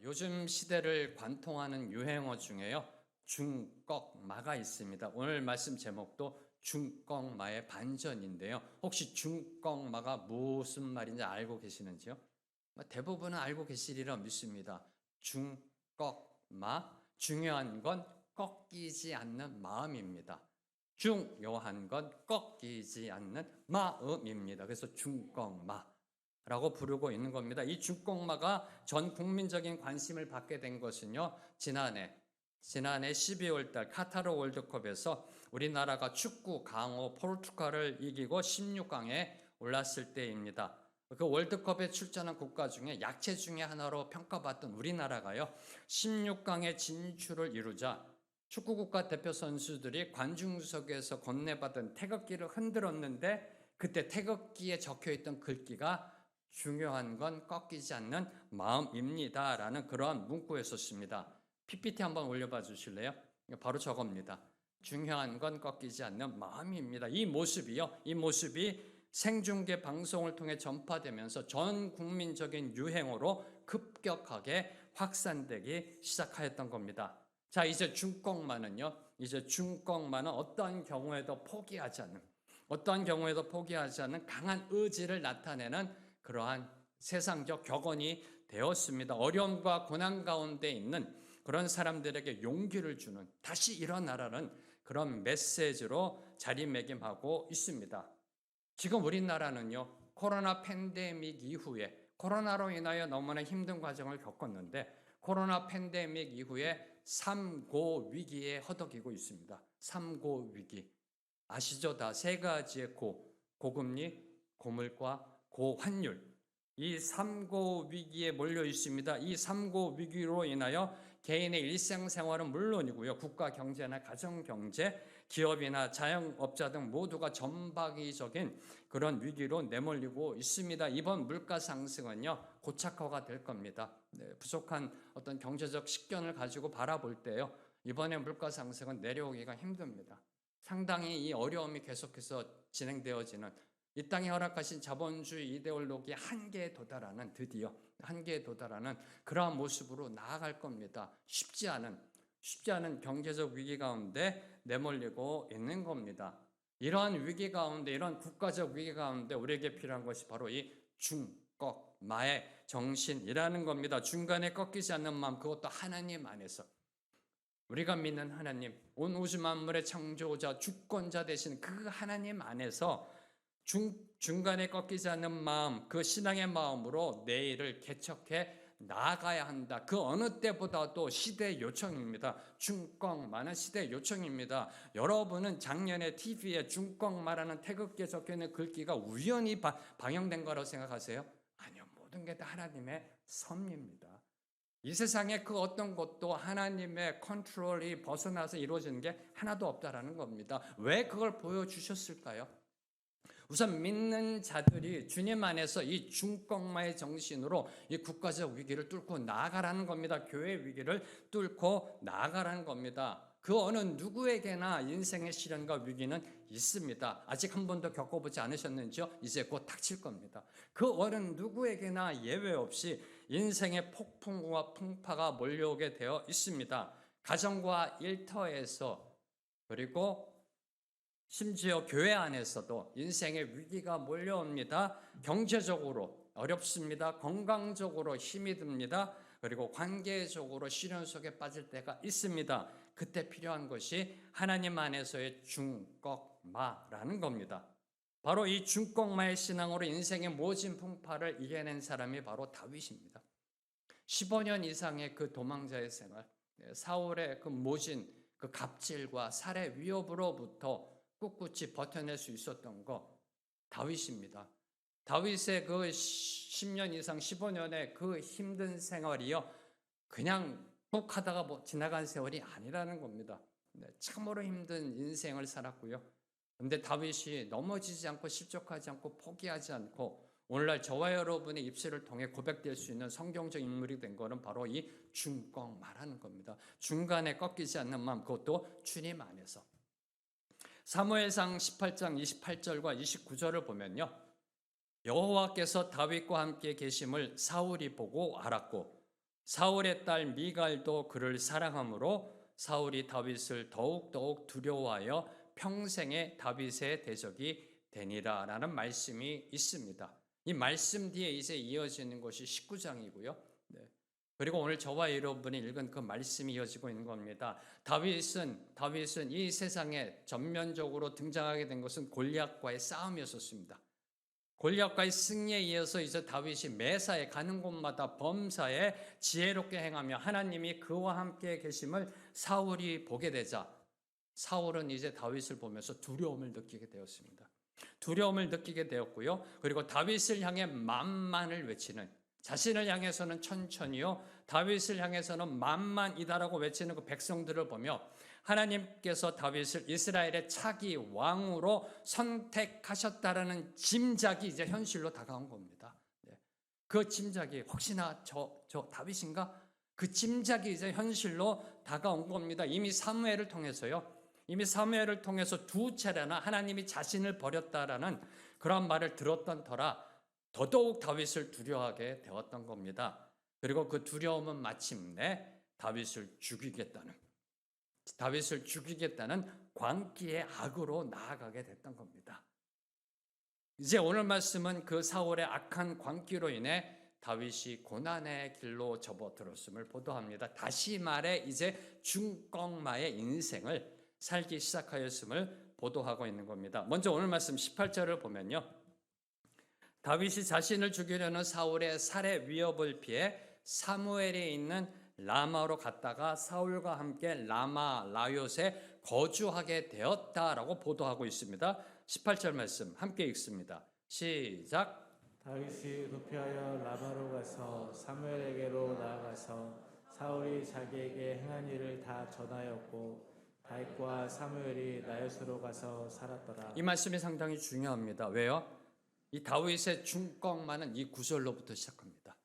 요즘 시대를 관통하는 유행어 중에요. 중꺽마가 있습니다. 오늘 말씀 제목도 중꺽마의 반전인데요. 혹시 중꺽마가 무슨 말인지 알고 계시는지요? 대부분은 알고 계시리라 믿습니다. 중꺽마, 중요한 건 꺾이지 않는 마음입니다. 중요한 건 꺾이지 않는 마음입니다. 그래서 중꺽마라고 부르고 있는 겁니다. 이 중꺽마가 전 국민적인 관심을 받게 된 것은요, 지난해 12월 달 카타르 월드컵에서 우리나라가 축구 강호 포르투갈을 이기고 16강에 올랐을 때입니다. 그 월드컵에 출전한 국가 중에 약체 중에 하나로 평가받던 우리나라가요, 16강에 진출을 이루자 축구 국가대표 선수들이 관중석에서 건네받은 태극기를 흔들었는데, 그때 태극기에 적혀있던 글귀가 중요한 건 꺾이지 않는 마음입니다 라는 그러한 문구였었습니다. PPT 한번 올려봐 주실래요? 바로 저겁니다. 중요한 건 꺾이지 않는 마음입니다. 이 모습이 생중계 방송을 통해 전파되면서 전 국민적인 유행어로 급격하게 확산되기 시작하였던 겁니다. 자, 이제 중꺽마는 어떠한 경우에도 포기하지 않는 강한 의지를 나타내는 그러한 세상적 격언이 되었습니다. 어려움과 고난 가운데 있는 그런 사람들에게 용기를 주는, 다시 일어나라는 그런 메시지로 자리매김하고 있습니다. 지금 우리나라는요, 코로나 팬데믹 이후에 코로나로 인하여 너무나 힘든 과정을 겪었는데, 코로나 팬데믹 이후에 3고 위기에 허덕이고 있습니다. 3고 위기. 아시죠? 다 세 가지의 고금리, 고물가, 고환율. 이 3고 위기에 몰려 있습니다. 이 3고 위기로 인하여 개인의 일상생활은 물론이고요, 국가 경제나 가정 경제, 기업이나 자영업자 등 모두가 전방위적인 그런 위기로 내몰리고 있습니다. 이번 물가 상승은요, 고착화가 될 겁니다. 부족한 어떤 경제적 식견을 가지고 바라볼 때요, 이번에 물가 상승은 내려오기가 힘듭니다. 상당히 이 어려움이 계속해서 진행되어지는, 이 땅에 허락하신 자본주의 이데올로기 드디어 한계에 도달하는 그러한 모습으로 나아갈 겁니다. 쉽지 않은 경제적 위기 가운데 내몰리고 있는 겁니다. 이러한 위기 가운데, 이러한 국가적 위기 가운데 우리에게 필요한 것이 바로 이 중꺽마의 정신이라는 겁니다. 중간에 꺾이지 않는 마음, 그것도 하나님 안에서. 우리가 믿는 하나님, 온 우주 만물의 창조자, 주권자 되신 그 하나님 안에서 중간에 꺾이지 않는 마음, 그 신앙의 마음으로 내일을 개척해 나아가야 한다. 그 어느 때보다도 시대의 요청입니다. 중꺽마는 시대의 요청입니다. 여러분은 작년에 TV에 중꺽마라는 태극기에 적혀있는 글귀가 우연히 방영된 거라고 생각하세요? 아니요. 모든 게 다 하나님의 섭리입니다. 이 세상에 그 어떤 것도 하나님의 컨트롤이 벗어나서 이루어지는 게 하나도 없다라는 겁니다. 왜 그걸 보여주셨을까요? 우선 믿는 자들이 주님 안에서 이 중꺽마의 정신으로 이 국가적 위기를 뚫고 나아가라는 겁니다. 교회 위기를 뚫고 나아가라는 겁니다. 그 어느 누구에게나 인생의 시련과 위기는 있습니다. 아직 한 번도 겪어보지 않으셨는지요? 이제 곧 닥칠 겁니다. 그 어느 누구에게나 예외 없이 인생의 폭풍과 풍파가 몰려오게 되어 있습니다. 가정과 일터에서, 그리고 심지어 교회 안에서도 인생의 위기가 몰려옵니다. 경제적으로 어렵습니다. 건강적으로 힘이 듭니다. 그리고 관계적으로 시련 속에 빠질 때가 있습니다. 그때 필요한 것이 하나님 안에서의 중꺽마라는 겁니다. 바로 이 중꺽마의 신앙으로 인생의 모진 풍파를 이겨낸 사람이 바로 다윗입니다. 15년 이상의 그 도망자의 생활, 사울의 그 모진, 그 갑질과 살해 위협으로부터 꿋꿋이 버텨낼 수 있었던 거 다윗입니다. 다윗의 그 10년 이상 15년의 그 힘든 생활이요, 그냥 푹 하다가 지나간 세월이 아니라는 겁니다. 참으로 힘든 인생을 살았고요. 그런데 다윗이 넘어지지 않고 실족하지 않고 포기하지 않고 오늘날 저와 여러분의 입술을 통해 고백될 수 있는 성경적 인물이 된 것은 바로 이 중꺽마라는 겁니다. 중간에 꺾이지 않는 마음, 그것도 주님 안에서. 사무엘상 18장 28절과 29절을 보면요, 여호와께서 다윗과 함께 계심을 사울이 보고 알았고 사울의 딸 미갈도 그를 사랑하므로 사울이 다윗을 더욱더욱 두려워하여 평생에 다윗의 대적이 되니라라는 말씀이 있습니다. 이 말씀 뒤에 이제 이어지는 것이 19장이고요. 그리고 오늘 저와 여러분이 읽은 그 말씀이 이어지고 있는 겁니다. 다윗은 이 세상에 전면적으로 등장하게 된 것은 골리앗과의 싸움이었습니다. 골리앗과의 승리에 이어서 이제 다윗이 매사에 가는 곳마다 범사에 지혜롭게 행하며 하나님이 그와 함께 계심을 사울이 보게 되자 사울은 이제 다윗을 보면서 두려움을 느끼게 되었습니다. 두려움을 느끼게 되었고요. 그리고 다윗을 향해 만만을 외치는, 자신을 향해서는 천천히요, 다윗을 향해서는 만만이다라고 외치는 그 백성들을 보며 하나님께서 다윗을 이스라엘의 차기 왕으로 선택하셨다라는 짐작이 이제 현실로 다가온 겁니다. 그 짐작이 혹시나 저 다윗인가? 그 짐작이 이제 현실로 다가온 겁니다. 이미 사무엘을 통해서 두 차례나 하나님이 자신을 버렸다라는 그런 말을 들었던 터라 더더욱 다윗을 두려워하게 되었던 겁니다. 그리고 그 두려움은 마침내 다윗을 죽이겠다는 광기의 악으로 나아가게 됐던 겁니다. 이제 오늘 말씀은 그 사울의 악한 광기로 인해 다윗이 고난의 길로 접어들었음을 보도합니다. 다시 말해 이제 중꺾마의 인생을 살기 시작하였음을 보도하고 있는 겁니다. 먼저 오늘 말씀 18절을 보면요. 다윗이 자신을 죽이려는 사울의 살해 위협을 피해 사무엘에 있는 라마로 갔다가 사울과 함께 라마 라요에 거주하게 되었다라고 보도하고 있습니다. 18절 말씀 함께 읽습니다. 시작. 다윗이 도피하여 라마로 가서 사무엘에게로 나아가서 사울이 자기에게 행한 일을 다 전하였고 다윗과 사무엘이 나요스로 가서 살았더라. 이 말씀이 상당히 중요합니다. 왜요? 이 다윗의 중꺾마는 이 구절로부터 시작합니다.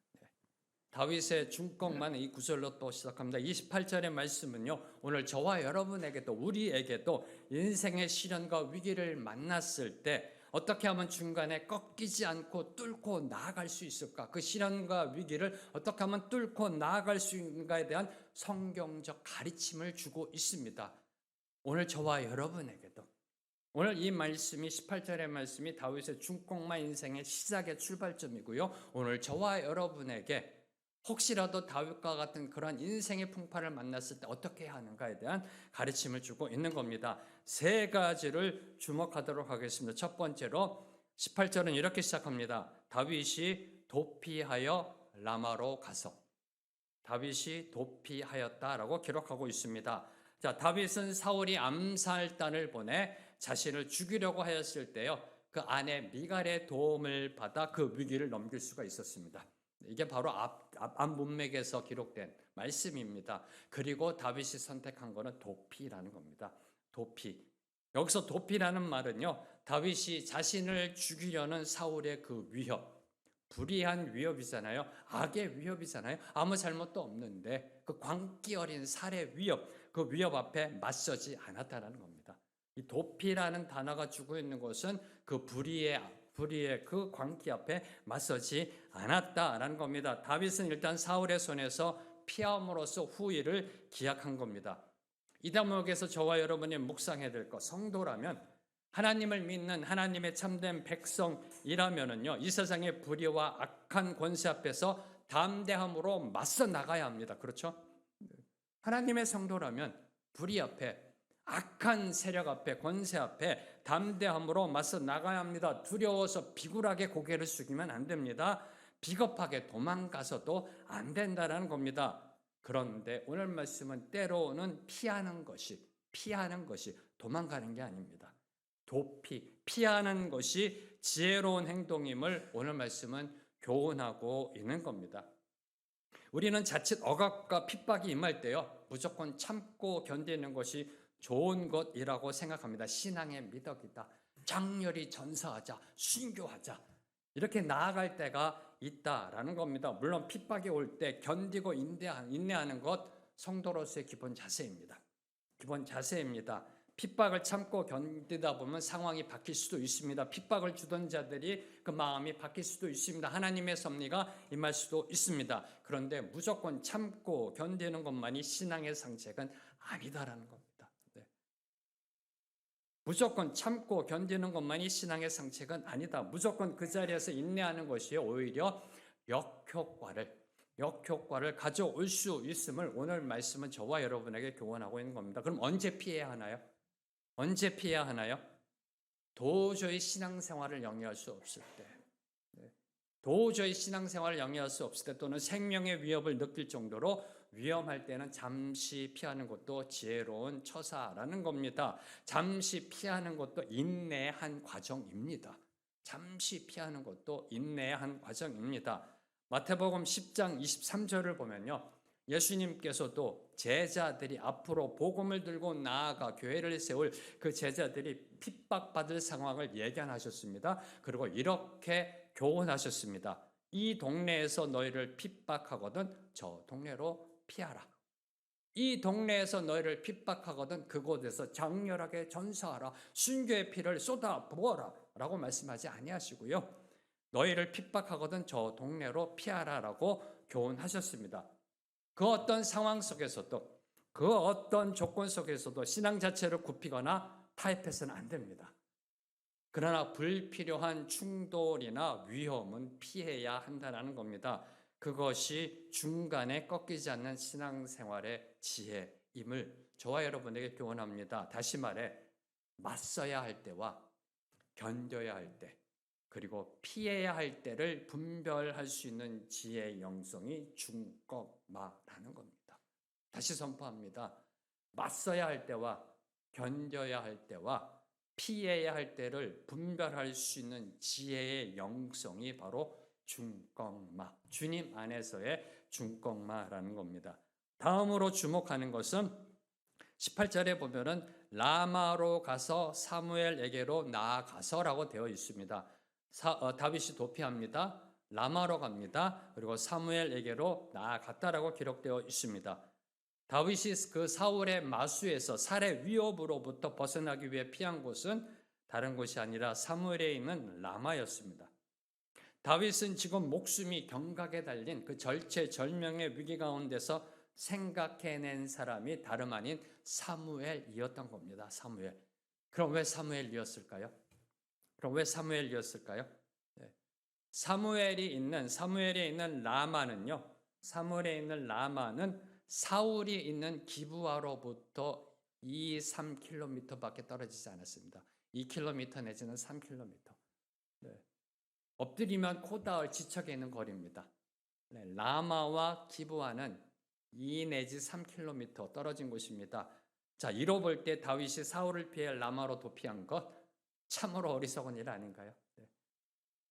다윗의 중꺾마는 이 구절로 또 시작합니다. 28절의 말씀은요, 오늘 저와 여러분에게도 우리에게도 인생의 시련과 위기를 만났을 때 어떻게 하면 중간에 꺾이지 않고 뚫고 나아갈 수 있을까? 그 시련과 위기를 어떻게 하면 뚫고 나아갈 수 있는가에 대한 성경적 가르침을 주고 있습니다. 오늘 저와 여러분에게도 오늘 이 말씀이 18절의 말씀이 다윗의 중꺾마 인생의 시작의 출발점이고요. 오늘 저와 여러분에게 혹시라도 다윗과 같은 그런 인생의 풍파를 만났을 때 어떻게 해야 하는가에 대한 가르침을 주고 있는 겁니다. 세 가지를 주목하도록 하겠습니다. 첫 번째로 18절은 이렇게 시작합니다. 다윗이 도피하여 라마로 가서. 다윗이 도피하였다라고 기록하고 있습니다. 자, 다윗은 사울이 암살단을 보내 자신을 죽이려고 하였을 때요, 그 아내 미갈의 도움을 받아 그 위기를 넘길 수가 있었습니다. 이게 바로 앞 문맥에서 기록된 말씀입니다. 그리고 다윗이 선택한 것은 도피라는 겁니다. 도피. 여기서 도피라는 말은요, 다윗이 자신을 죽이려는 사울의 그 위협, 불의한 위협이잖아요. 악의 위협이잖아요. 아무 잘못도 없는데 그 광기 어린 살의 위협, 그 위협 앞에 맞서지 않았다는 겁니다. 이 도피라는 단어가 주고 있는 것은 그 불의의 그 광기 앞에 맞서지 않았다라는 겁니다. 다윗은 일단 사울의 손에서 피함으로써 후일을 기약한 겁니다. 이 대목에서 저와 여러분이 묵상해야 될 것, 성도라면 하나님을 믿는 하나님의 참된 백성이라면은요, 이 세상의 불의와 악한 권세 앞에서 담대함으로 맞서 나가야 합니다. 그렇죠? 하나님의 성도라면 불의 앞에, 악한 세력 앞에, 권세 앞에 담대함으로 맞서 나가야 합니다. 두려워서 비굴하게 고개를 숙이면 안 됩니다. 비겁하게 도망가서도 안 된다는 겁니다. 그런데 오늘 말씀은 때로는 피하는 것이 도망가는 게 아닙니다. 피하는 것이 지혜로운 행동임을 오늘 말씀은 교훈하고 있는 겁니다. 우리는 자칫 억압과 핍박이 임할 때요, 무조건 참고 견디는 것이 좋은 것이라고 생각합니다. 신앙의 미덕이다. 장렬히 전사하자, 순교하자, 이렇게 나아갈 때가 있다라는 겁니다. 물론 핍박이 올 때 견디고 인내하는 것 성도로서의 기본 자세입니다. 핍박을 참고 견디다 보면 상황이 바뀔 수도 있습니다. 핍박을 주던 자들이 그 마음이 바뀔 수도 있습니다. 하나님의 섭리가 임할 수도 있습니다. 그런데 무조건 참고 견디는 것만이 신앙의 상책은 아니다라는 겁니다. 네. 무조건 참고 견디는 것만이 신앙의 상책은 아니다. 무조건 그 자리에서 인내하는 것이 오히려 역효과를 가져올 수 있음을 오늘 말씀은 저와 여러분에게 교훈하고 있는 겁니다. 그럼 언제 피해야 하나요? 언제 피해야 하나요? 도저히 신앙생활을 영위할 수 없을 때, 도저히 신앙생활을 영위할 수 없을 때, 또는 생명의 위협을 느낄 정도로 위험할 때는 잠시 피하는 것도 지혜로운 처사라는 겁니다. 잠시 피하는 것도 인내의 한 과정입니다. 잠시 피하는 것도 인내의 한 과정입니다. 마태복음 10장 23절을 보면요, 예수님께서도 제자들이 앞으로 복음을 들고 나아가 교회를 세울 그 제자들이 핍박받을 상황을 예견하셨습니다. 그리고 이렇게 교훈하셨습니다. 이 동네에서 너희를 핍박하거든 저 동네로 피하라. 이 동네에서 너희를 핍박하거든 그곳에서 장렬하게 전사하라. 순교의 피를 쏟아 부어라 라고 말씀하지 아니하시고요, 너희를 핍박하거든 저 동네로 피하라라고 교훈하셨습니다. 그 어떤 상황 속에서도, 그 어떤 조건 속에서도 신앙 자체를 굽히거나 타협해서는 안 됩니다. 그러나 불필요한 충돌이나 위험은 피해야 한다는 겁니다. 그것이 중간에 꺾이지 않는 신앙생활의 지혜임을 저와 여러분에게 교훈합니다. 다시 말해, 맞서야 할 때와 견뎌야 할 때, 그리고 피해야 할 때를 분별할 수 있는 지혜의 영성이 중꺾마라는 겁니다. 다시 선포합니다. 맞서야 할 때와 견뎌야 할 때와 피해야 할 때를 분별할 수 있는 지혜의 영성이 바로 중꺾마, 주님 안에서의 중꺾마라는 겁니다. 다음으로 주목하는 것은 18절에 보면은 라마로 가서 사무엘에게로 나아가서라고 되어 있습니다. 다윗이 도피합니다. 라마로 갑니다. 그리고 사무엘에게로 나아갔다라고 기록되어 있습니다. 다윗이 그 사울의 마수에서 살해 위협으로부터 벗어나기 위해 피한 곳은 다른 곳이 아니라 사무엘에 있는 라마였습니다. 다윗은 지금 목숨이 경각에 달린 그 절체절명의 위기 가운데서 생각해낸 사람이 다름 아닌 사무엘이었던 겁니다. 사무엘. 그럼 왜 사무엘이었을까요? 네. 사무엘에 있는 라마는 사울이 있는 기브아로부터 3km밖에 떨어지지 않았습니다. 2km 내지는 3km. 네. 엎드리면 코 닿을 지척에 있는 거리입니다. 네. 라마와 기브아는 2 내지 3km 떨어진 곳입니다. 자, 이로 볼 때 다윗이 사울을 피해 라마로 도피한 것 참으로 어리석은 일 아닌가요? 네.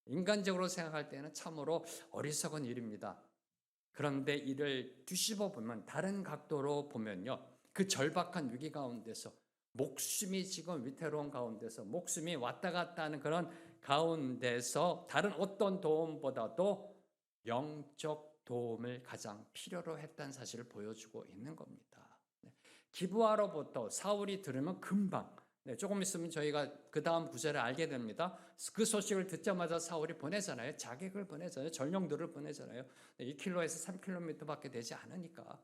인간적으로 생각할 때는 참으로 어리석은 일입니다. 그런데 이를 뒤집어 보면, 다른 각도로 보면요, 그 절박한 위기 가운데서, 목숨이 지금 위태로운 가운데서, 목숨이 왔다 갔다 하는 그런 가운데서 다른 어떤 도움보다도 영적 도움을 가장 필요로 했다는 사실을 보여주고 있는 겁니다. 기브아로부터 사울이 들으면 금방, 조금 있으면 저희가 그 다음 구절을 알게 됩니다. 그 소식을 듣자마자 사울이 보내잖아요. 자객을 보내잖아요. 전령들을 보내잖아요. 2km에서 3km밖에 되지 않으니까.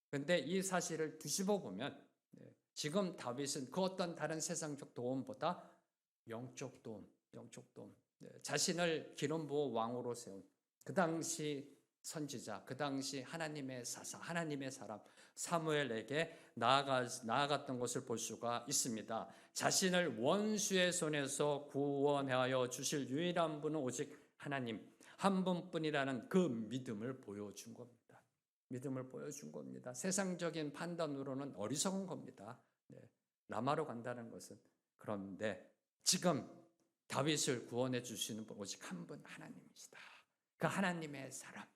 그런데 이 사실을 뒤집어 보면 지금 다윗은 그 어떤 다른 세상적 도움보다 영적 도움, 자신을 기름 부어 왕으로 세운 그 당시 선지자, 그 당시 하나님의 사사, 하나님의 사람 사무엘에게 나아갔던 것을 볼 수가 있습니다. 자신을 원수의 손에서 구원하여 주실 유일한 분은 오직 하나님 한 분뿐이라는 그 믿음을 보여준 겁니다. 세상적인 판단으로는 어리석은 겁니다. 라마로 간다는 것은. 그런데 지금 다윗을 구원해 주시는 분 오직 한 분, 하나님이시다. 그 하나님의 사람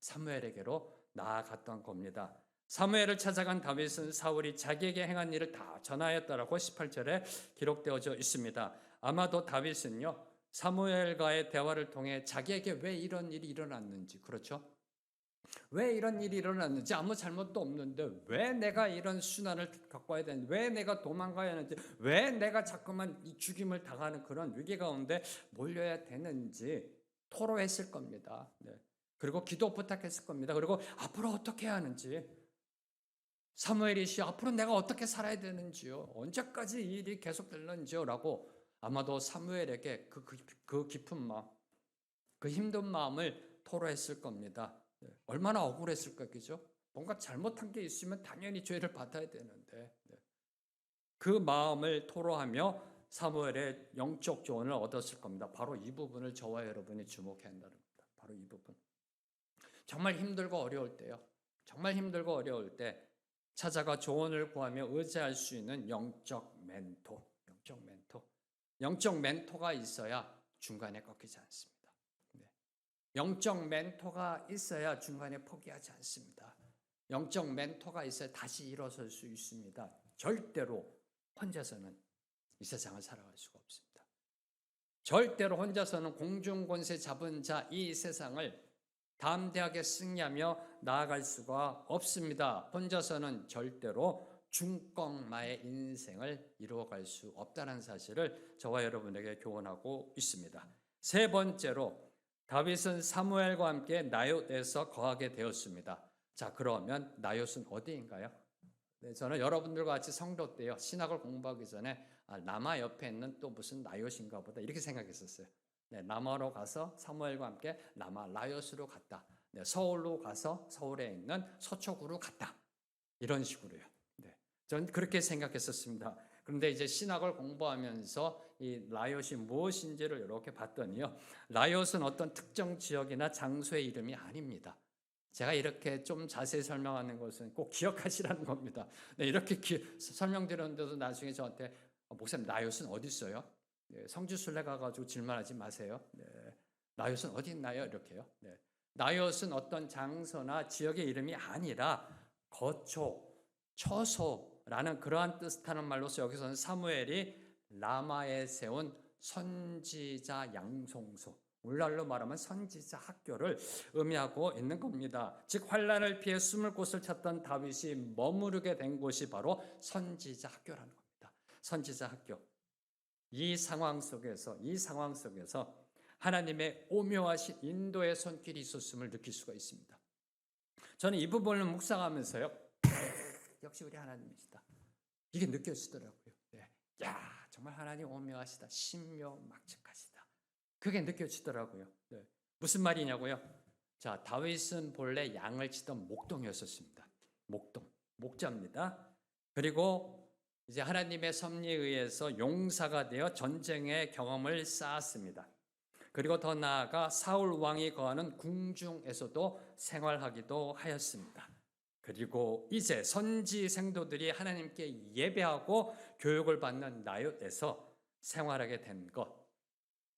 사무엘에게로 나아갔던 겁니다. 사무엘을 찾아간 다윗은 사울이 자기에게 행한 일을 다 전하였다라고 18절에 기록되어져 있습니다. 아마도 다윗은요, 사무엘과의 대화를 통해 자기에게 왜 이런 일이 일어났는지, 그렇죠? 왜 이런 일이 일어났는지 아무 잘못도 없는데 왜 내가 이런 순환을 겪어야 되는지, 왜 내가 도망가야 하는지, 왜 내가 자꾸만 이 죽임을 당하는 그런 위기 가운데 몰려야 되는지 토로했을 겁니다. 네. 그리고 기도 부탁했을 겁니다. 그리고 앞으로 어떻게 해야 하는지, 사무엘이 앞으로 내가 어떻게 살아야 되는지요, 언제까지 이 일이 계속될는지요 라고 아마도 사무엘에게 그 깊은 마음, 그 힘든 마음을 토로했을 겁니다. 네. 얼마나 억울했을까, 그죠? 뭔가 잘못한 게 있으면 당연히 죄를 받아야 되는데, 네. 그 마음을 토로하며 사무엘의 영적 조언을 얻었을 겁니다. 바로 이 부분을 저와 여러분이 주목해야 한다는 겁니다. 바로 이 부분. 정말 힘들고 어려울 때요, 정말 힘들고 어려울 때 찾아가 조언을 구하며 의지할 수 있는 영적 멘토, 영적 멘토가 있어야 중간에 꺾이지 않습니다. 네. 영적 멘토가 있어야 중간에 포기하지 않습니다. 영적 멘토가 있어야 다시 일어설 수 있습니다. 절대로 혼자서는 이 세상을 살아갈 수가 없습니다. 절대로 혼자서는 공중권세 잡은 자 이 세상을 담대하게 승리하며 나아갈 수가 없습니다. 혼자서는 절대로 중꺾마의 인생을 이루어갈 수 없다는 사실을 저와 여러분에게 교훈하고 있습니다. 세 번째로, 다윗은 사무엘과 함께 나요트에서 거하게 되었습니다. 자, 그러면 나요트는 어디인가요? 네, 저는 여러분들과 같이 성도 때요, 신학을 공부하기 전에 라마 옆에 있는 또 무슨 나요트인가 보다 이렇게 생각했었어요. 네, 라마로 가서 사무엘과 함께 라요스로 갔다. 네, 서울로 가서 서울에 있는 서초구로 갔다. 이런 식으로요. 네, 저는 그렇게 생각했었습니다. 그런데 이제 신학을 공부하면서 이 라요시 무엇인지를 이렇게 봤더니요, 라요스는 어떤 특정 지역이나 장소의 이름이 아닙니다. 제가 이렇게 좀 자세히 설명하는 것은 꼭 기억하시라는 겁니다. 네, 이렇게 설명드렸는데도 나중에 저한테 목사님, 라요스는 어디 있어요? 네, 성지순례 가가지고 질문하지 마세요. 네, 나요트는 어디 있나요? 이렇게요. 네, 나요트는 어떤 장소나 지역의 이름이 아니라 거초, 처소라는 그러한 뜻을 하는 말로서 여기서는 사무엘이 라마에 세운 선지자 양송소, 오늘날로 말하면 선지자 학교를 의미하고 있는 겁니다. 즉 환난을 피해 숨을 곳을 찾던 다윗이 머무르게 된 곳이 바로 선지자 학교라는 겁니다. 선지자 학교. 이 상황 속에서 하나님의 오묘하신 인도의 손길이 있었음을 느낄 수가 있습니다. 저는 이 부분을 묵상하면서요, 역시 우리 하나님이시다, 이게 느껴지더라고요. 네. 야, 정말 하나님 오묘하시다, 신묘막측하시다, 그게 느껴지더라고요. 네. 무슨 말이냐고요? 자, 다윗은 본래 양을 치던 목동이었었습니다. 목자입니다. 그리고 이제 하나님의 섭리에 의해서 용사가 되어 전쟁의 경험을 쌓았습니다. 그리고 더 나아가 사울 왕이 거하는 궁중에서도 생활하기도 하였습니다. 그리고 이제 선지 생도들이 하나님께 예배하고 교육을 받는 나요트에서 생활하게 된 것,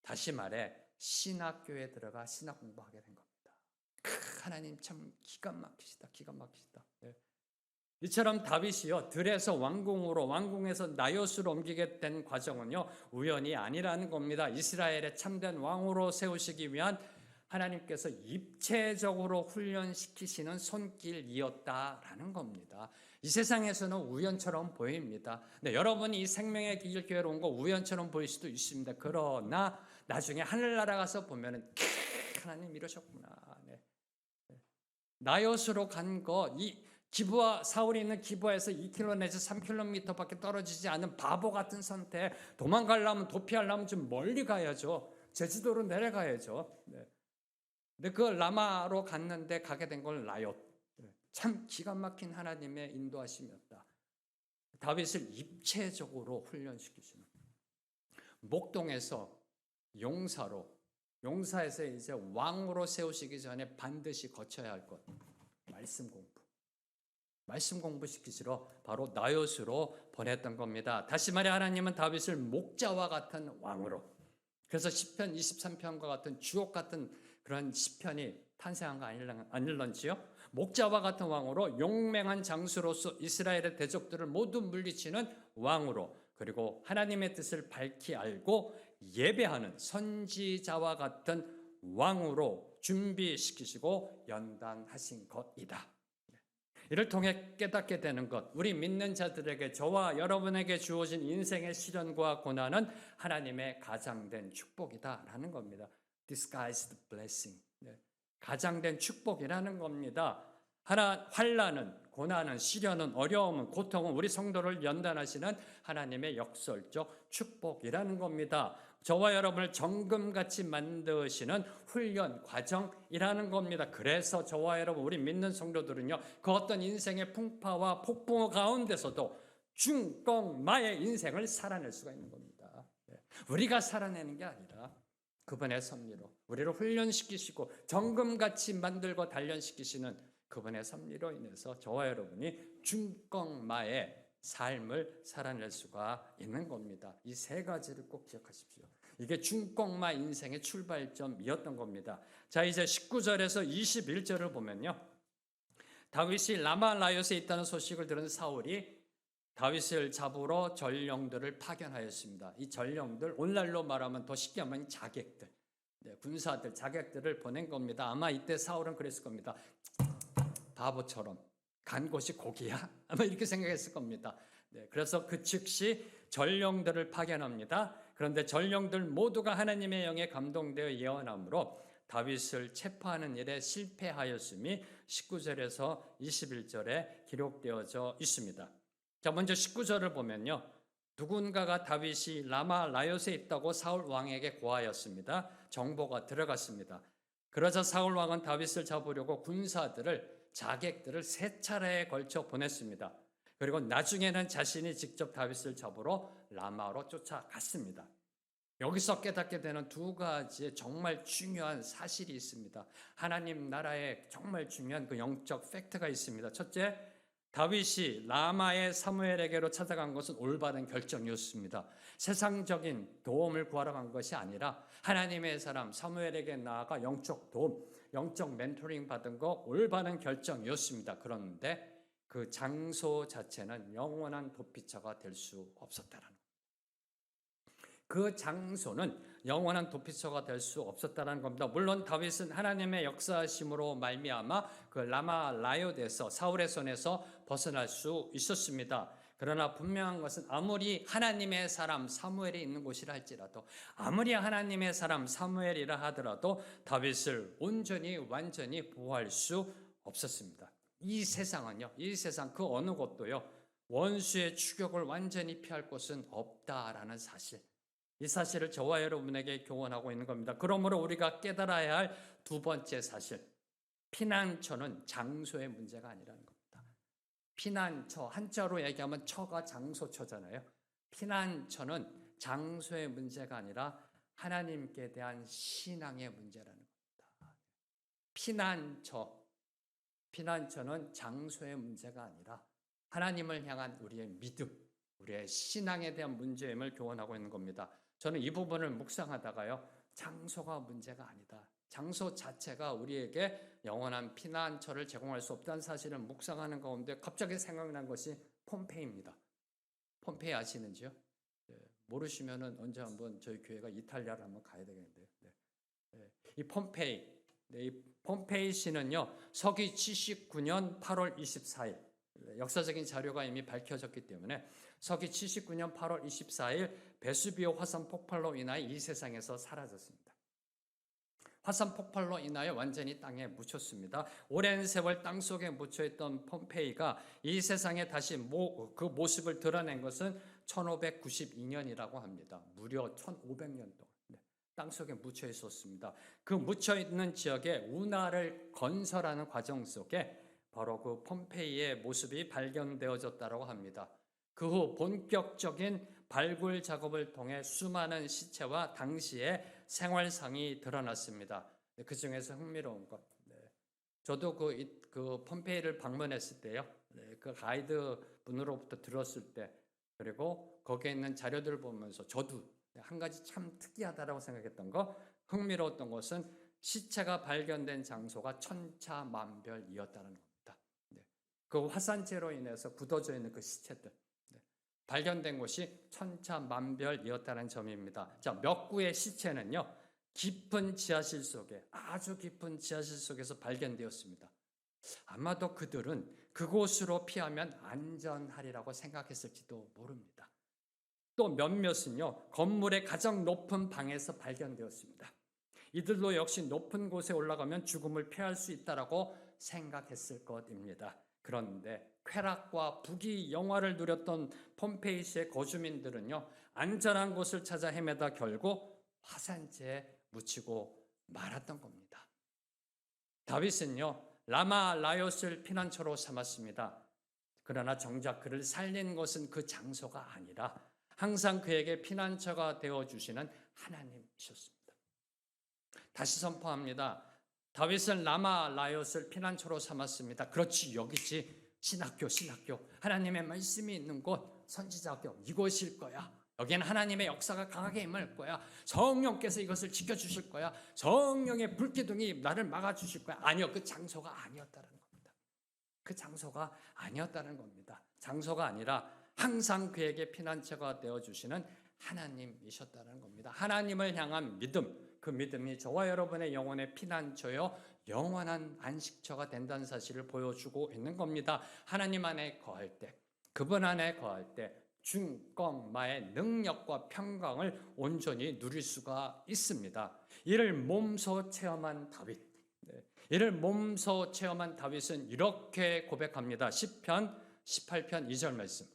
다시 말해 신학교에 들어가 신학 공부하게 된 겁니다. 하나님 참 기가 막히시다. 네. 이처럼 다윗이요, 들에서 왕궁으로, 왕궁에서 나요트로 옮기게 된 과정은요, 우연이 아니라는 겁니다. 이스라엘의 참된 왕으로 세우시기 위한 하나님께서 입체적으로 훈련시키시는 손길이었다라는 겁니다. 이 세상에서는 우연처럼 보입니다. 네, 여러분이 이 생명의 길 교회로 온 거 우연처럼 보일 수도 있습니다. 그러나 나중에 하늘나라 가서 보면은 하나님 이러셨구나. 네. 나요트로 간 거, 기부하, 사울이 있는 기부하에서 2km 내지 3km밖에 떨어지지 않은 바보 같은 선택, 도망가려면, 도피하려면 좀 멀리 가야죠. 제주도로 내려가야죠. 네. 근데 그 라마로 갔는데 가게 된 건 나요트. 참 기가 막힌 하나님의 인도하심이었다. 다윗을 입체적으로 훈련시키시는, 목동에서 용사에서 이제 왕으로 세우시기 전에 반드시 거쳐야 할 것, 말씀 공부시키시러 바로 나요트로 보냈던 겁니다. 다시 말해 하나님은 다윗을 목자와 같은 왕으로, 그래서 시편 23편과 같은 주옥 같은 그런 시편이 탄생한 거 아닐런지요? 목자와 같은 왕으로, 용맹한 장수로서 이스라엘의 대적들을 모두 물리치는 왕으로, 그리고 하나님의 뜻을 밝히 알고 예배하는 선지자와 같은 왕으로 준비시키시고 연단하신 것이다. 이를 통해 깨닫게 되는 것, 우리 믿는 자들에게, 저와 여러분에게 주어진 인생의 시련과 고난은 하나님의 가장된 축복이다라는 겁니다. Disguised blessing. 가장된 축복이라는 겁니다. 환난은, 고난은, 시련은, 어려움은, 고통은 우리 성도를 연단하시는 하나님의 역설적 축복이라는 겁니다. 저와 여러분을 정금같이 만드시는 훈련 과정이라는 겁니다. 그래서 저와 여러분, 우리 믿는 성도들은요, 그 어떤 인생의 풍파와 폭풍 가운데서도 중꺾마의 인생을 살아낼 수가 있는 겁니다. 우리가 살아내는 게 아니라 그분의 섭리로 우리를 훈련시키시고 정금같이 만들고 단련시키시는 그분의 섭리로 인해서 저와 여러분이 중꺾마의 삶을 살아낼 수가 있는 겁니다. 이 세 가지를 꼭 기억하십시오. 이게 중꺾마 인생의 출발점이었던 겁니다. 자, 이제 19절에서 21절을 보면요, 다윗이 라마라요스에 있다는 소식을 들은 사울이 다윗을 잡으러 전령들을 파견하였습니다. 이 전령들, 오늘날로 말하면 더 쉽게 하면 자객들, 군사들, 자객들을 보낸 겁니다. 아마 이때 사울은 그랬을 겁니다. 바보처럼 간 곳이 고기야? 아마 이렇게 생각했을 겁니다. 그래서 그 즉시 전령들을 파견합니다. 그런데 전령들 모두가 하나님의 영에 감동되어 예언함으로 다윗을 체포하는 일에 실패하였음이 19절에서 21절에 기록되어져 있습니다. 자, 먼저 19절을 보면요, 누군가가 다윗이 라마라요스에 있다고 사울 왕에게 고하였습니다. 정보가 들어갔습니다. 그러자 사울 왕은 다윗을 잡으려고 군사들을, 자객들을 3차례에 걸쳐 보냈습니다. 그리고 나중에는 자신이 직접 다윗을 잡으러 라마로 쫓아갔습니다. 여기서 깨닫게 되는 2가지의 정말 중요한 사실이 있습니다. 하나님 나라에 정말 중요한 그 영적 팩트가 있습니다. 첫째, 다윗이 라마의 사무엘에게로 찾아간 것은 올바른 결정이었습니다. 세상적인 도움을 구하러 간 것이 아니라 하나님의 사람 사무엘에게 나아가 영적 도움, 영적 멘토링 받은 거 올바른 결정이었습니다. 그런데 그 장소 자체는 영원한 도피처가 될 수 없었다는 겁니다. 그 장소는 영원한 도피처가 될 수 없었다는 겁니다. 물론 다윗은 하나님의 역사심으로 말미암아 그 라마라요스에서 사울의 손에서 벗어날 수 있었습니다. 그러나 분명한 것은 아무리 하나님의 사람 사무엘이 있는 곳이라 할지라도, 아무리 하나님의 사람 사무엘이라 하더라도 다윗을 온전히 완전히 보호할 수 없었습니다. 이 세상은요, 이 세상 그 어느 곳도요, 원수의 추격을 완전히 피할 곳은 없다라는 사실, 이 사실을 저와 여러분에게 교훈하고 있는 겁니다. 그러므로 우리가 깨달아야 할 2번째 사실, 피난처는 장소의 문제가 아니라는 겁니다. 피난처, 한자로 얘기하면 처가 장소처잖아요. 피난처는 장소의 문제가 아니라 하나님께 대한 신앙의 문제라는 겁니다. 피난처는 장소의 문제가 아니라 하나님을 향한 우리의 믿음, 우리의 신앙에 대한 문제임을 교훈하고 있는 겁니다. 저는 이 부분을 묵상하다가요, 장소가 문제가 아니다, 장소 자체가 우리에게 영원한 피난처를 제공할 수 없다는 사실을 묵상하는 가운데 갑자기 생각난 것이 폼페이입니다. 폼페이 아시는지요? 모르시면은 언제 한번 저희 교회가 이탈리아를 한번 가야 되겠는데요. 이 폼페이 시는요, 서기 79년 8월 24일, 역사적인 자료가 이미 밝혀졌기 때문에 서기 79년 8월 24일 베수비오 화산 폭발로 인하여 이 세상에서 사라졌습니다. 화산 폭발로 인하여 완전히 땅에 묻혔습니다. 오랜 세월 땅속에 묻혀있던 폼페이가 이 세상에 다시 그 모습을 드러낸 것은 1592년이라고 합니다. 무려 1500년 동안 땅속에 묻혀 있었습니다. 그 묻혀 있는 지역에 운하를 건설하는 과정 속에 바로 그 폼페이의 모습이 발견되어졌다고 합니다. 그 후 본격적인 발굴 작업을 통해 수많은 시체와 당시의 생활상이 드러났습니다. 그 중에서 흥미로운 것, 저도 그 폼페이를 방문했을 때요, 그 가이드 분으로부터 들었을 때, 그리고 거기에 있는 자료들을 보면서 저도 한 가지 참 특이하다고 생각했던 거, 흥미로웠던 것은 시체가 발견된 장소가 천차만별이었다는 겁니다. 그 화산재로 인해서 굳어져 있는 그 시체들, 발견된 곳이 천차만별이었다는 점입니다. 자, 몇 구의 시체는요, 깊은 지하실 속에, 아주 깊은 지하실 속에서 발견되었습니다. 아마도 그들은 그곳으로 피하면 안전하리라고 생각했을지도 모릅니다. 또 몇몇은요, 건물의 가장 높은 방에서 발견되었습니다. 이들도 역시 높은 곳에 올라가면 죽음을 피할 수 있다라고 생각했을 것입니다. 그런데 쾌락과 부귀 영화를 누렸던 폼페이시의 거주민들은요, 안전한 곳을 찾아 헤매다 결국 화산재에 묻히고 말았던 겁니다. 다윗은요, 라마 라요스를 피난처로 삼았습니다. 그러나 정작 그를 살린 것은 그 장소가 아니라 항상 그에게 피난처가 되어주시는 하나님이셨습니다. 다시 선포합니다. 다윗은 라마 라요스를 피난처로 삼았습니다. 그렇지, 여기지. 신학교. 하나님의 말씀이 있는 곳, 선지자교, 이곳일 거야. 여기는 하나님의 역사가 강하게 임할 거야. 성령께서 이것을 지켜주실 거야. 성령의 불기둥이 나를 막아주실 거야. 아니요, 그 장소가 아니었다는 겁니다. 그 장소가 아니었다는 겁니다. 장소가 아니라 항상 그에게 피난처가 되어주시는 하나님이셨다는 겁니다. 하나님을 향한 믿음, 그 믿음이 저와 여러분의 영혼의 피난처요, 영원한 안식처가 된다는 사실을 보여주고 있는 겁니다. 하나님 안에 거할 때, 그분 안에 거할 때 중껑마의 능력과 평강을 온전히 누릴 수가 있습니다. 이를 몸소 체험한 다윗, 이를 몸소 체험한 다윗은 이렇게 고백합니다. 시편 18편 2절 말씀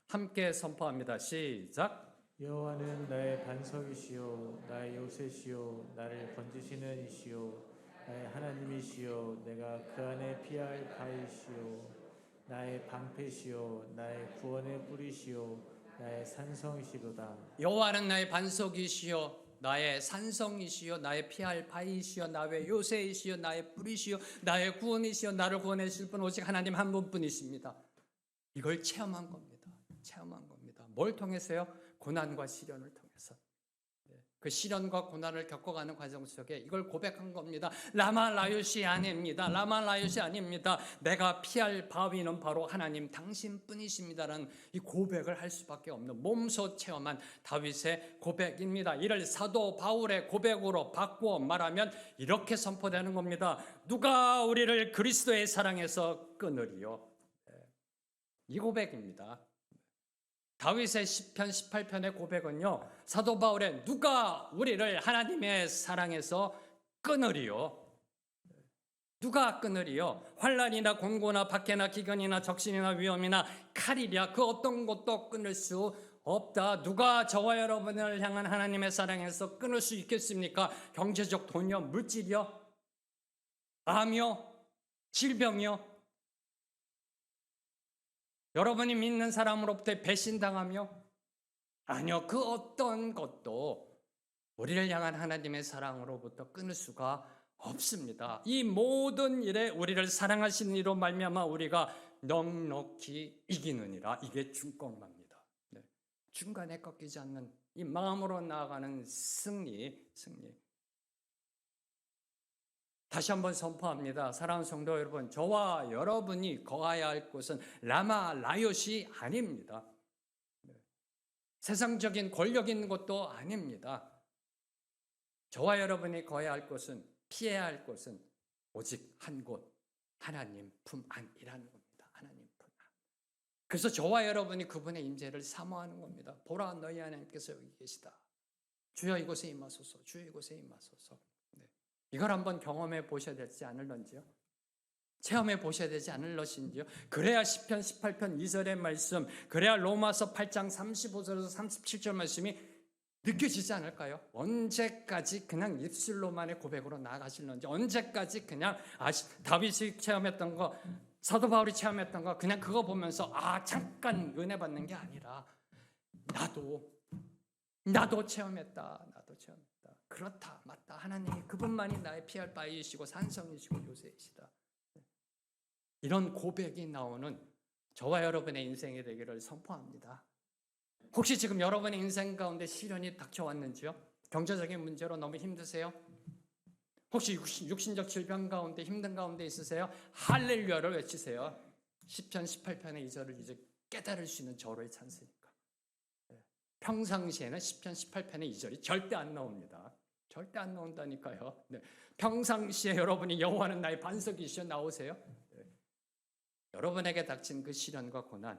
함께 선포합니다. 시작. 여호와는 나의 반석이시요 나의 요새시요 나를 건지시는 이시요 나의 하나님이시요 내가 그 안에 피할 바이시요 나의 방패시요 나의 구원의 뿌리시요 나의 산성이시로다. 여호와는 나의 반석이시요 나의 산성이시요 나의 피할 바위시요 나의 요새이시요 나의 뿌리시요 나의 구원이시요 나를 구원하실 분 오직 하나님 한 분뿐이십니다. 이걸 체험한 겁니다. 체험한 겁니다. 뭘 통해서요? 고난과 시련을 통해서. 그 시련과 고난을 겪어가는 과정 속에 이걸 고백한 겁니다. 라마 라요시 아닙니다. 라마 라요시 아닙니다. 내가 피할 바위는 바로 하나님 당신뿐이십니다라는 이 고백을 할 수밖에 없는 몸소 체험한 다윗의 고백입니다. 이를 사도 바울의 고백으로 바꾸어 말하면 이렇게 선포되는 겁니다. 누가 우리를 그리스도의 사랑에서 끊으리요? 이 고백입니다. 다윗의 시편 18편의 고백은요, 사도 바울의 누가 우리를 하나님의 사랑에서 끊으리요? 누가 끊으리요? 환난이나 곤고나 박해나 기근이나 적신이나 위험이나 칼이랴 그 어떤 것도 끊을 수 없다. 누가 저와 여러분을 향한 하나님의 사랑에서 끊을 수 있겠습니까? 경제적 돈이요? 물질이요? 암이요? 질병이요? 여러분이 믿는 사람으로부터 배신당하며? 아니요, 그 어떤 것도 우리를 향한 하나님의 사랑으로부터 끊을 수가 없습니다. 이 모든 일에 우리를 사랑하신 이로 말미암아 우리가 넉넉히 이기느니라. 이게 중꺾마입니다. 중간에 꺾이지 않는 이 마음으로 나아가는 승리. 다시 한번 선포합니다. 사랑하는 성도 여러분, 저와 여러분이 거해야 할 곳은 라마 라요시 아닙니다. 세상적인 권력 있는 것도 아닙니다. 저와 여러분이 거해야 할 곳은, 피해야 할 곳은 오직 한 곳, 하나님 품 안이라는 겁니다. 하나님 품 안. 그래서 저와 여러분이 그분의 임재를 사모하는 겁니다. 보라, 너희 하나님께서 여기 계시다. 주여 이곳에 임하소서, 주여 이곳에 임하소서. 이걸 한번 경험해 보셔야 되지 않을런지요? 체험해 보셔야 되지 않을런지요? 그래야 시편 18편 2절의 말씀, 그래야 로마서 8장 35절에서 37절 말씀이 느껴지지 않을까요? 언제까지 그냥 입술로만의 고백으로 나아가실런지, 언제까지 그냥 다윗이 체험했던 거, 사도 바울이 체험했던 거 그냥 그거 보면서 잠깐 은혜 받는 게 아니라 나도 체험했다. 그렇다, 맞다. 하나님이 그분만이 나의 피할 바위이시고 산성이시고 요새이시다. 이런 고백이 나오는 저와 여러분의 인생이 되기를 선포합니다. 혹시 지금 여러분의 인생 가운데 시련이 닥쳐왔는지요? 경제적인 문제로 너무 힘드세요? 혹시 육신적 질병 가운데 힘든 가운데 있으세요? 할렐루야를 외치세요. 시편 18편의 2절을 이제 깨달을 수 있는 저로의 찬스니까. 평상시에는 시편 18편의 2절이 절대 안 나옵니다. 절대 안 나온다니까요. 네. 평상시에 여러분이 여호와는 나의 반석이시여 나오세요. 네. 여러분에게 닥친 그 시련과 고난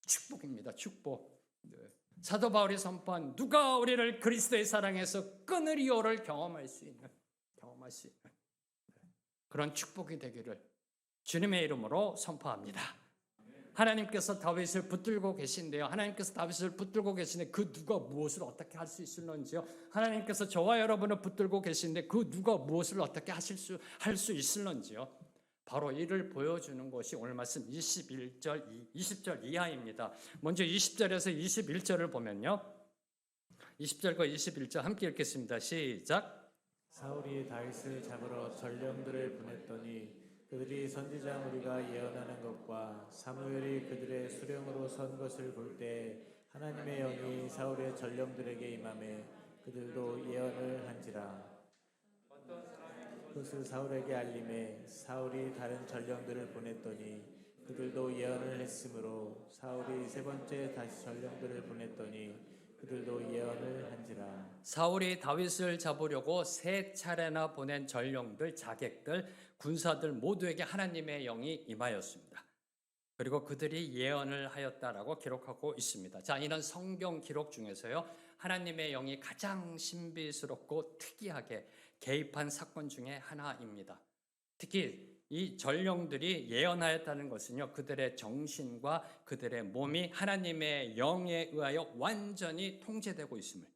축복입니다. 축복. 네. 사도 바울이 선포한 누가 우리를 그리스도의 사랑에서 끊으리오를 경험할 수 있는 그런 축복이 되기를 주님의 이름으로 선포합니다. 하나님께서 다윗을 붙들고 계신데요. 하나님께서 다윗을 붙들고 계신데 그 누가 무엇을 어떻게 할 수 있을런지요. 하나님께서 저와 여러분을 붙들고 계신데 그 누가 무엇을 어떻게 할 수 있을런지요. 바로 이를 보여주는 것이 오늘 말씀 20절 이하입니다. 먼저 20절에서 21절을 보면요. 20절과 21절 함께 읽겠습니다. 시작. 사울이 다윗을 잡으러 전령들을 보냈더니 그들이 선지자 무리가 예언하는 것과 사무엘이 그들의 수령으로 선 것을 볼 때 하나님의 영이 사울의 전령들에게 임하매 그들도 예언을 한지라. 그것을 사울에게 알림해 사울이 다른 전령들을 보냈더니 그들도 예언을 했으므로 사울이 세 번째 다시 전령들을 보냈더니 그들도 예언을 한지라. 사울이 다윗을 잡으려고 세 차례나 보낸 전령들, 자객들, 군사들 모두에게 하나님의 영이 임하였습니다. 그리고 그들이 예언을 하였다라고 기록하고 있습니다. 자, 이런 성경 기록 중에서요, 하나님의 영이 가장 신비스럽고 특이하게 개입한 사건 중에 하나입니다. 특히 이 전령들이 예언하였다는 것은요, 그들의 정신과 그들의 몸이 하나님의 영에 의하여 완전히 통제되고 있음을,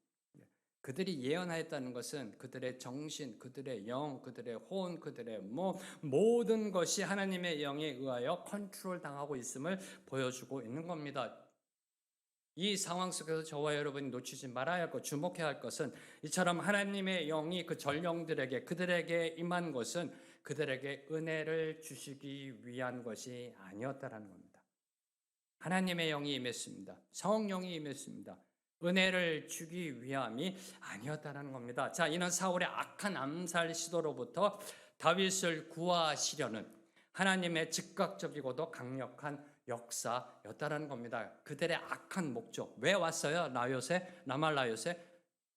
그들이 예언하였다는 것은 그들의 정신, 그들의 영, 그들의 혼, 그들의 몸, 모든 것이 하나님의 영에 의하여 컨트롤 당하고 있음을 보여주고 있는 겁니다. 이 상황 속에서 저와 여러분이 놓치지 말아야 할 것, 주목해야 할 것은 이처럼 하나님의 영이 그 전령들에게, 그들에게 임한 것은 그들에게 은혜를 주시기 위한 것이 아니었다라는 겁니다. 하나님의 영이 임했습니다. 성령이 임했습니다. 은혜를 주기 위함이 아니었다는 겁니다. 자, 이는 사울의 악한 암살 시도로부터 다윗을 구하시려는 하나님의 즉각적이고도 강력한 역사였다는 겁니다. 그들의 악한 목적. 왜 왔어요? 나말라요새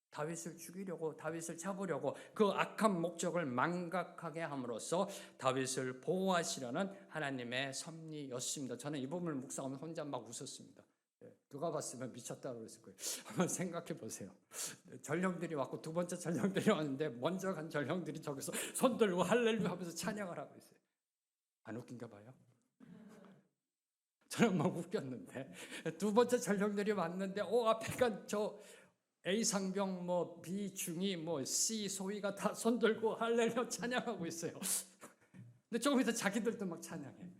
다윗을 죽이려고, 다윗을 잡으려고 그 악한 목적을 망각하게 함으로써 다윗을 보호하시려는 하나님의 섭리였습니다. 저는 이 부분을 묵상하면 혼자 막 웃었습니다. 누가 봤으면 미쳤다고 그랬을 거예요. 한번 생각해 보세요. 전령들이 왔고 두 번째 전령들이 왔는데 먼저 간 전령들이 저기서 손 들고 할렐루야 하면서 찬양을 하고 있어요. 안 웃긴가 봐요. 저는 막 웃겼는데 두 번째 전령들이 왔는데 앞에 간 저 A 상병 뭐 B 중위 뭐 C 소위가 다 손 들고 할렐루야 찬양하고 있어요. 근데 조금 있다 자기들도 막 찬양해.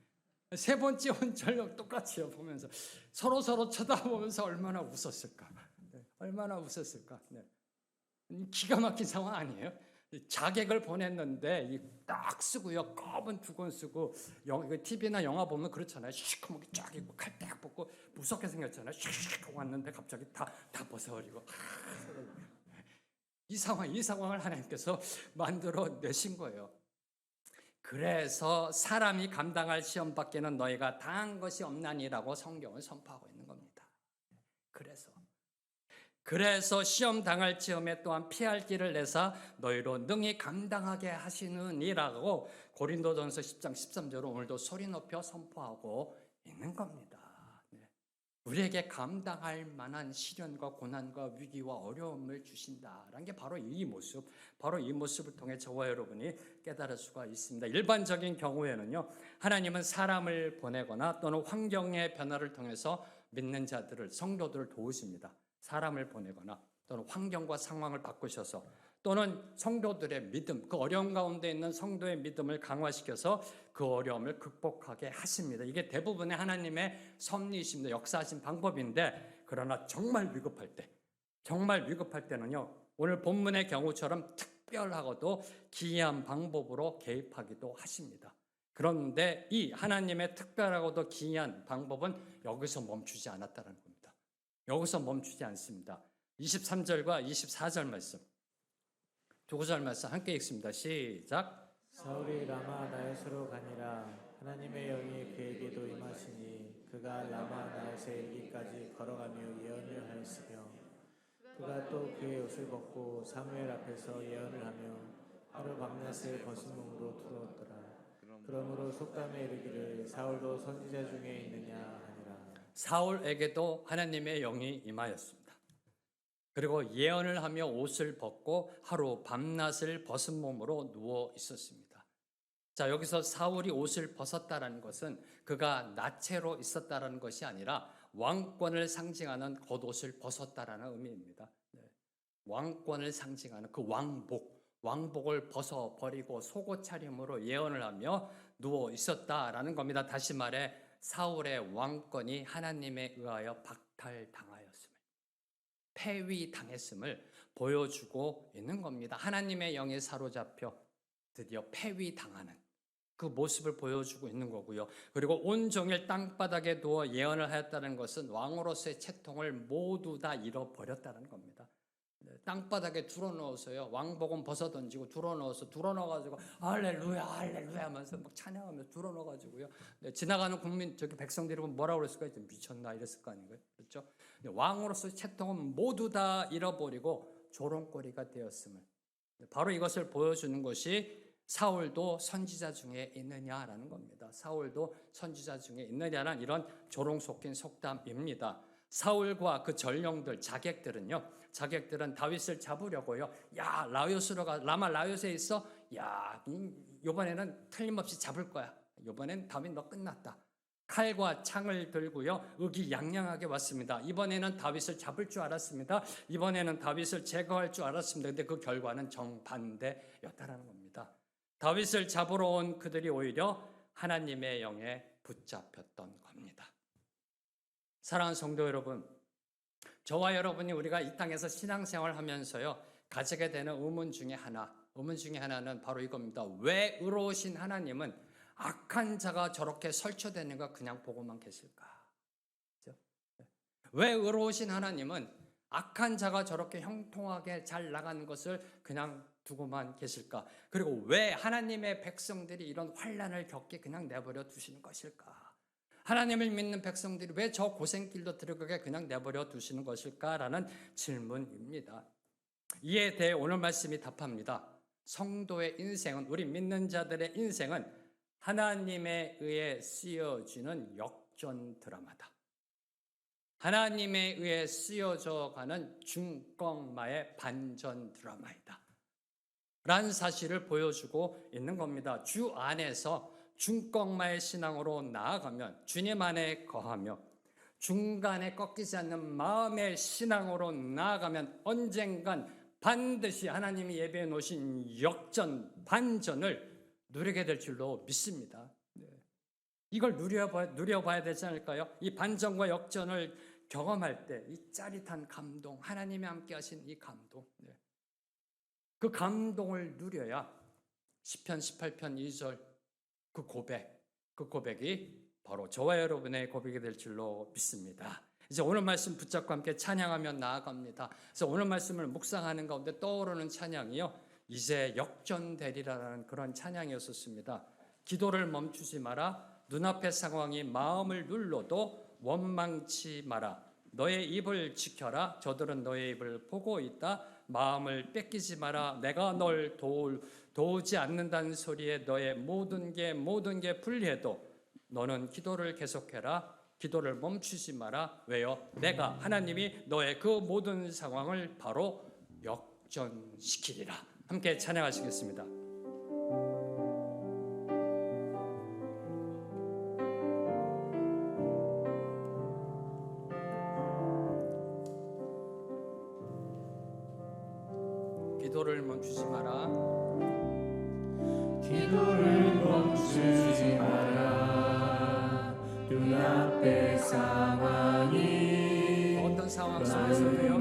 세 번째 온 전령 똑같이요. 보면서 서로 쳐다보면서 얼마나 웃었을까. 얼마나 웃었을까. 기가 막힌 상황 아니에요? 자객을 보냈는데 딱 쓰고요. 검은 두 권 쓰고 TV나 영화 보면 그렇잖아요. 시커멓게 쫙 입고 칼 딱 뽑고 무섭게 생겼잖아요. 슉 왔는데 갑자기 다 벗어버리고 이 상황을 하나님께서 만들어 내신 거예요. 그래서 사람이 감당할 시험 밖에는 너희가 당한 것이 없나니라고 성경을 선포하고 있는 겁니다. 그래서 시험 당할 즈음에 또한 피할 길을 내사 너희로 능히 감당하게 하시느니라고 고린도전서 10장 13절로 오늘도 소리 높여 선포하고 있는 겁니다. 우리에게 감당할 만한 시련과 고난과 위기와 어려움을 주신다라는 게 바로 이 모습을 통해 저와 여러분이 깨달을 수가 있습니다. 일반적인 경우에는요, 하나님은 사람을 보내거나 또는 환경의 변화를 통해서 믿는 자들을, 성도들을 도우십니다. 사람을 보내거나 또는 환경과 상황을 바꾸셔서 또는 성도들의 믿음, 그 어려움 가운데 있는 성도의 믿음을 강화시켜서 그 어려움을 극복하게 하십니다. 이게 대부분의 하나님의 섭리이십니다. 역사하신 방법인데, 그러나 정말 위급할 때는요, 오늘 본문의 경우처럼 특별하고도 기이한 방법으로 개입하기도 하십니다. 그런데 이 하나님의 특별하고도 기이한 방법은 여기서 멈추지 않았다는 겁니다. 여기서 멈추지 않습니다. 23절과 24절 말씀, 두 구절 말씀 함께 읽습니다. 시작. 사울이 라마 나요스로 가니라. 하나님의 영이 그에게도 임하시니 그가 라마 나요스에 이르기까지 걸어가며 예언을 하였으며 그가 또 그의 옷을 벗고 사무엘 앞에서 예언을 하며 하루 밤낮을 벗은 몸으로 들어왔더라. 그러므로 속담에 이르기를 사울도 선지자 중에 있느냐 하니라. 사울에게도 하나님의 영이 임하였습니다. 그리고 예언을 하며 옷을 벗고 하루 밤낮을 벗은 몸으로 누워 있었습니다. 자, 여기서 사울이 옷을 벗었다는 것은 그가 나체로 있었다는 것이 아니라 왕권을 상징하는 겉옷을 벗었다라는 의미입니다. 왕권을 상징하는 그 왕복을 벗어버리고 속옷 차림으로 예언을 하며 누워 있었다라는 겁니다. 다시 말해 사울의 왕권이 하나님에 의하여 박탈당하였음을, 폐위당했음을 보여주고 있는 겁니다. 하나님의 영에 사로잡혀 드디어 폐위당하는 그 모습을 보여주고 있는 거고요. 그리고 온종일 땅바닥에 누워 예언을 하였다는 것은 왕으로서의 채통을 모두 다 잃어버렸다는 겁니다. 땅바닥에 둘어넣어서요, 왕복은 벗어던지고 둘어넣어가지고 할렐루야 할렐루야 하면서 막 찬양하면서 둘어넣어가지고요, 지나가는 국민 저기 백성들이 뭐라고 그랬을까요? 미쳤나 이랬을 거 아닌가요? 그렇죠? 왕으로서의 채통은 모두 다 잃어버리고 조롱거리가 되었음을, 바로 이것을 보여주는 것이 사울도 선지자 중에 있느냐라는 겁니다. 사울도 선지자 중에 있느냐는 이런 조롱 섞인 속담입니다. 사울과 그 전령들, 자객들은 다윗을 잡으려고요. 야, 라마 라요스에 있어. 야, 이번에는 틀림없이 잡을 거야. 이번엔 다윗 너 끝났다. 칼과 창을 들고요, 의기양양하게 왔습니다. 이번에는 다윗을 잡을 줄 알았습니다. 이번에는 다윗을 제거할 줄 알았습니다. 근데 그 결과는 정반대였다라는 겁니다. 다윗을 잡으러 온 그들이 오히려 하나님의 영에 붙잡혔던 겁니다. 사랑하는 성도 여러분, 저와 여러분이 우리가 이 땅에서 신앙생활 하면서요, 가지게 되는 의문 중에 하나는 바로 이겁니다. 왜 의로우신 하나님은 악한 자가 저렇게 설쳐되는 거 그냥 보고만 계실까? 그렇죠? 왜 의로우신 하나님은 악한 자가 저렇게 형통하게 잘 나가는 것을 그냥 두고만 계실까? 그리고 왜 하나님의 백성들이 이런 환난을 겪게 그냥 내버려 두시는 것일까? 하나님을 믿는 백성들이 왜 저 고생길도 들어가게 그냥 내버려 두시는 것일까라는 질문입니다. 이에 대해 오늘 말씀이 답합니다. 성도의 인생은, 우리 믿는 자들의 인생은 하나님에 의해 쓰여지는 역전 드라마다. 하나님에 의해 쓰여져 가는 중꺾마의 반전 드라마이다 라는 사실을 보여주고 있는 겁니다. 주 안에서 중꺾마의 신앙으로 나아가면, 주님 안에 거하며 중간에 꺾이지 않는 마음의 신앙으로 나아가면 언젠간 반드시 하나님이 예배해 놓으신 역전, 반전을 누리게 될 줄로 믿습니다. 이걸 누려봐야 되지 않을까요? 이 반전과 역전을 경험할 때 이 짜릿한 감동, 하나님이 함께 하신 이 감동, 그 감동을 누려야 시편 18편 2절 그 고백이 바로 저와 여러분의 고백이 될 줄로 믿습니다. 이제 오늘 말씀 붙잡고 함께 찬양하며 나아갑니다. 그래서 오늘 말씀을 묵상하는 가운데 떠오르는 찬양이요, 이제 역전되리라는 그런 찬양이었습니다. 기도를 멈추지 마라. 눈앞의 상황이 마음을 눌러도 원망치 마라. 너의 입을 지켜라. 저들은 너의 입을 보고 있다. 마음을 뺏기지 마라. 내가 널 도우지 않는다는 소리에 너의 모든 게 불리해도 너는 기도를 계속해라. 기도를 멈추지 마라. 왜요? 내가 하나님이 너의 그 모든 상황을 바로 역전시키리라. 함께 찬양하시겠습니다. 기도를 멈추지 마라. 기도를 멈추지 마라. 눈앞의 상황이 어떤 상황 속에서도요,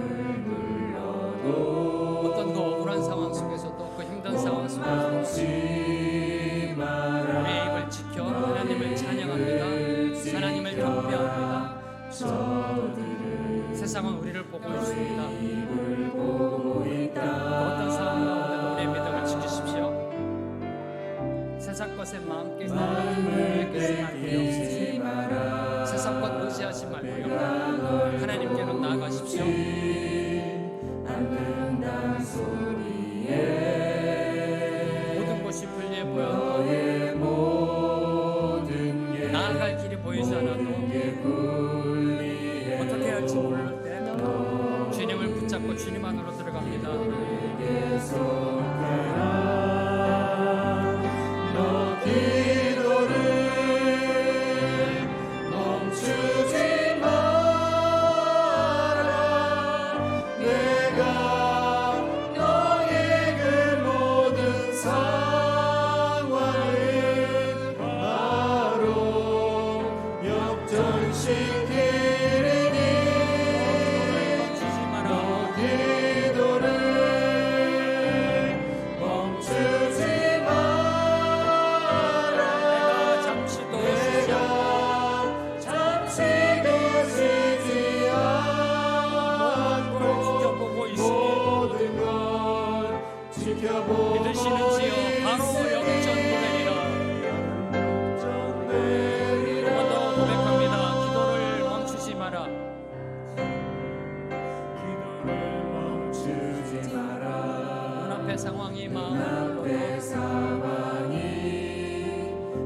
어떤 그 억울한 상황 속에서도, 그 힘든 상황 속에서도 내 입을 지켜 하나님을 찬양합니다. 하나님을 경배합니다. 세상은 우리를 보고 있습니다. 어떤 상황 가운데도 우리의 믿음을 지키십시오. 세상 것에 마음 깨지 말고요, 세상 것 의지하지 말고요, 하나님께로 나아가십시오. 받는다는 소리에 모든 것이 불리해 보여도 너의 모든 게 나아갈 길이 보이지 않아도 불리해 어떻게 할지 모를 때 주님을 붙잡고 주님 안으로 들어갑니다. 계속해라 너 기도를 멈추지 마라 내가 너의 그 모든 상황을 바로 역전시키리니 멈추지 마라. 너 기도를 멈추지 마라 내가 잠시도 내가 잠시도 쉬지 않고 지켜보고 있으니 모든 걸 지켜보고 믿으시는지요? 바로 역전되리라. 역전되리라 한 번 더 고백합니다. 기도를 멈추지 마라. 기도를 멈추지 마라 눈앞의 상황이 마음을 내 상황이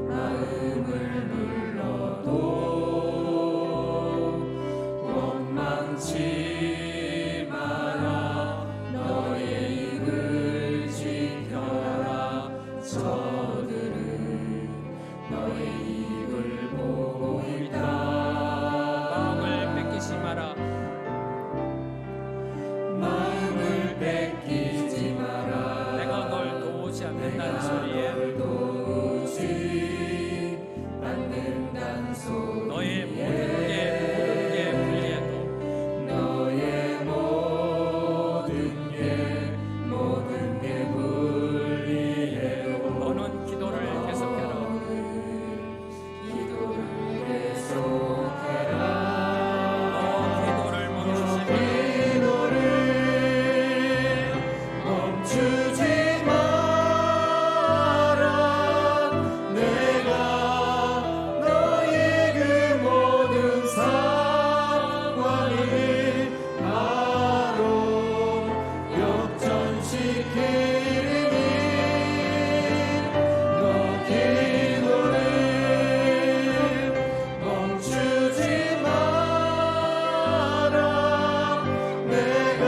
마음을 눌러도 원망치 마라 너의 입을 지켜라 저들은 너의 입을 보고 있다 마음을 뺏기지 마라. 마음을 뺏기지 마라 내가 널 도우지 않는다는 소리에 도우지 않는다는 소리 너의 모든 게 불리해도 너의 모든 게 불리해도 너는 기도를 계속해라. 기도를 계속해라 너 기도를 멈추지 마라. 기도를 멈추지 마라 내가 너의 그 모든 상황을 바로 역전시키리니 너 기도를 멈추지 마라 내가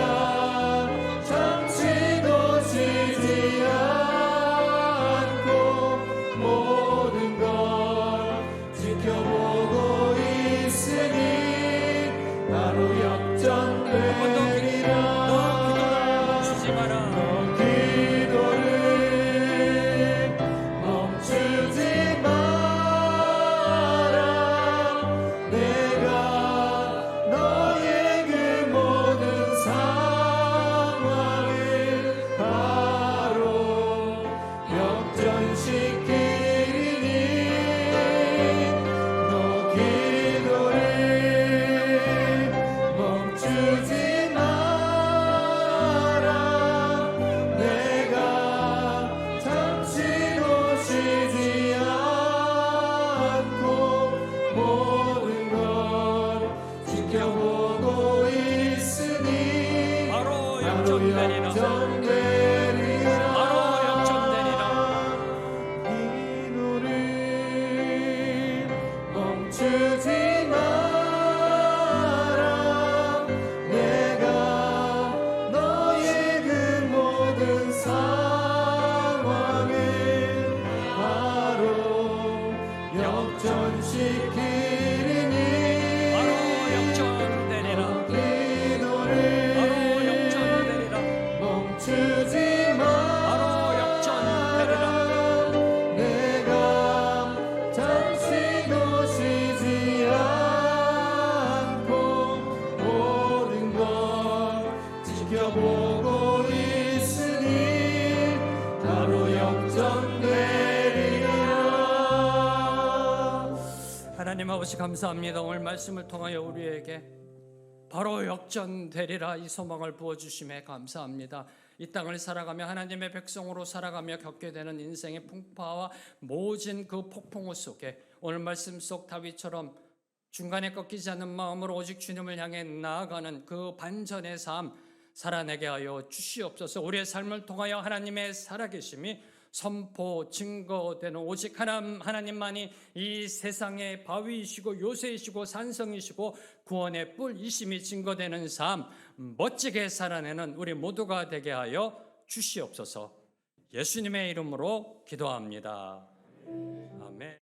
잠시도 쉬지 않고 모든 걸 지켜보고 있으니 바로 역전되리라 너 기도를 멈추지 마라. 너 기도를 멈추지 마라 내가 너의 그 모든 상황을 바로 역전시키리니 너 기도를 멈추지 마라 내가 잠시도 쉬지 않고 모든 걸 지켜보고 있으니 바로 바로 역전되리라. 역전되리라 바로 역전되리라. 기도를 멈추지 마라 내가 너의 그 모든 상황을 바로 역전시키리니 바로 역전되리라. 기도를 바로 역전되리라. 멈추지 바로 마라 역전되리라. 내가 잠시도 쉬지 않고 모든 걸 지켜보고 있으니 바로 역전되리라 하나님 아버지 감사합니다. 오늘 말씀을 통하여 우리에게 바로 역전되리라 이 소망을 부어주심에 감사합니다. 이 땅을 살아가며 하나님의 백성으로 살아가며 겪게 되는 인생의 풍파와 모진 그 폭풍우 속에 오늘 말씀 속 다윗처럼 중간에 꺾이지 않는 마음으로 오직 주님을 향해 나아가는 그 반전의 삶, 살아내게 하여 주시옵소서. 우리의 삶을 통하여 하나님의 살아계심이 선포, 증거되는 오직 하나님만이 이 세상의 바위이시고 요새이시고 산성이시고 구원의 뿔이심이 증거되는 삶, 멋지게 살아내는 우리 모두가 되게 하여 주시옵소서. 예수님의 이름으로 기도합니다. 아멘.